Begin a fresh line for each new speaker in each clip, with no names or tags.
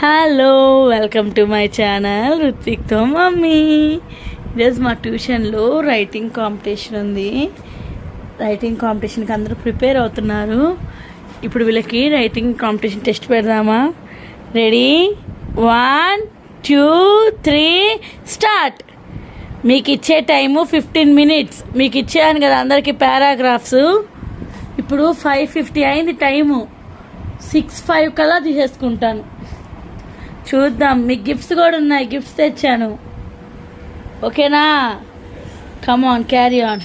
Hello, welcome to my channel రుత్విక్తో mummy. ఈరోజు మా ట్యూషన్లో రైటింగ్ కాంపిటీషన్ ఉంది. రైటింగ్ కాంపిటీషన్కి అందరూ ప్రిపేర్ అవుతున్నారు. ఇప్పుడు వీళ్ళకి రైటింగ్ కాంపిటీషన్ టెస్ట్ పెడదామా? రెడీ, 1 2 3 స్టార్ట్. మీకు ఇచ్చే టైము 15 minutes. మీకు ఇచ్చాను కదా అందరికీ పారాగ్రాఫ్స్. ఇప్పుడు 5:50 అయింది టైము. 6:05 కల్లా తీసేసుకుంటాను. చూద్దాం. మీకు గిఫ్ట్స్ కూడా ఉన్నాయి, గిఫ్ట్స్ తెచ్చాను. ఓకేనా? Come on, carry on.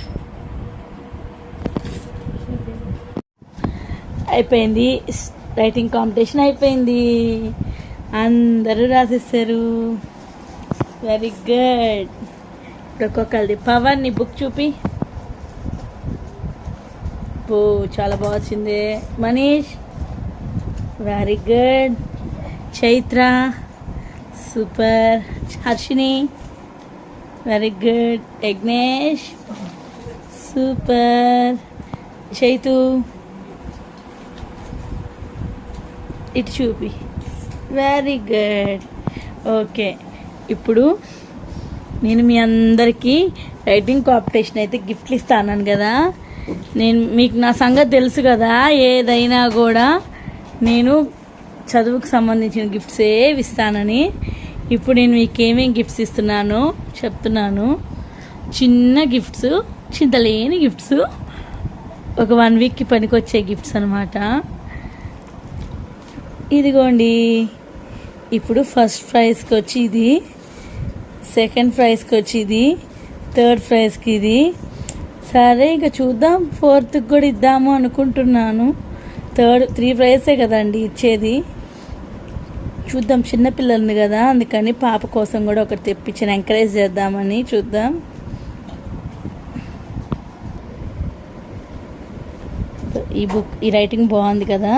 అయిపోయింది, రైటింగ్ కాంపిటీషన్ అయిపోయింది. అందరూ రాసేస్తారు. Very good. ఇప్పుడు ఒక్కొక్కరిది. పవన్, నీ బుక్ చూపి. ఓ, చాలా బాగా వచ్చింది. Manish, very good. Chaitra, super. Harshini, very good. Yagnesh, super. Chaitu, ఇటు చూపి. Very good. ఓకే, ఇప్పుడు నేను మీ అందరికీ రైటింగ్ కాంపిటీషన్ అయితే గిఫ్ట్లు ఇస్తాను కదా. మీకు నా సంగతి తెలుసు కదా, ఏదైనా కూడా నేను చదువుకు సంబంధించిన గిఫ్ట్సే ఇస్తానని. ఇప్పుడు నేను మీకు ఏమేమి గిఫ్ట్స్ ఇస్తున్నానో చెప్తున్నాను. చిన్న గిఫ్ట్స్, చింతలేని గిఫ్ట్స్, ఒక 1 వీక్కి పనికొచ్చే గిఫ్ట్స్ అనమాట. ఇదిగోండి. ఇప్పుడు ఫస్ట్ ప్రైజ్కి వచ్చి ఇది, సెకండ్ ప్రైజ్కి వచ్చి ఇది, థర్డ్ ప్రైజ్కి ఇది. సరే, ఇంకా చూద్దాం. ఫోర్త్కి కూడా ఇద్దాము అనుకుంటున్నాను. 3 ప్రైజే కదండి ఇచ్చేది. చూద్దాం. చిన్నపిల్లల్ని కదా, అందుకని పాప కోసం కూడా ఒకటి తెప్పించాను, ఎంకరేజ్ చేద్దామని. చూద్దాం. ఈ బుక్, ఈ రైటింగ్ బాగుంది కదా.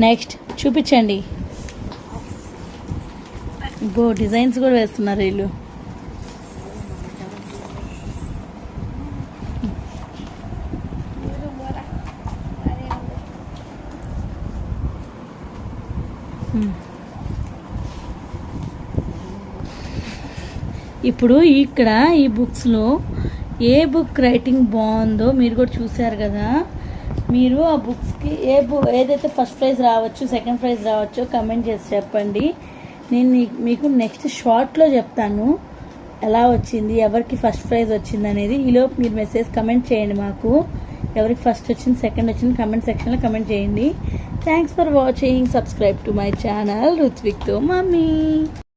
నెక్స్ట్ చూపించండి. డిజైన్స్ కూడా వేస్తున్నారు వీళ్ళు. ఇప్పుడు ఇక్కడ ఈ బుక్స్లో ఏ బుక్ రైటింగ్ బాగుందో మీరు కూడా చూసారు కదా. మీరు ఆ బుక్స్కి ఏదైతే ఫస్ట్ ప్రైజ్ రావచ్చు, సెకండ్ ప్రైజ్ రావచ్చో కమెంట్ చేసి చెప్పండి. నేను మీకు నెక్స్ట్ షార్ట్లో చెప్తాను ఎలా వచ్చింది, ఎవరికి ఫస్ట్ ప్రైజ్ వచ్చింది అనేది. ఈలోపు మీరు మెసేజ్ కమెంట్ చేయండి మాకు. ఎవరికి ఫస్ట్ వచ్చింది, సెకండ్ వచ్చింది కమెంట్ సెక్షన్లో కమెంట్ చేయండి. Thanks for watching. Subscribe to my channel రుత్విక్తో మమ్మీ.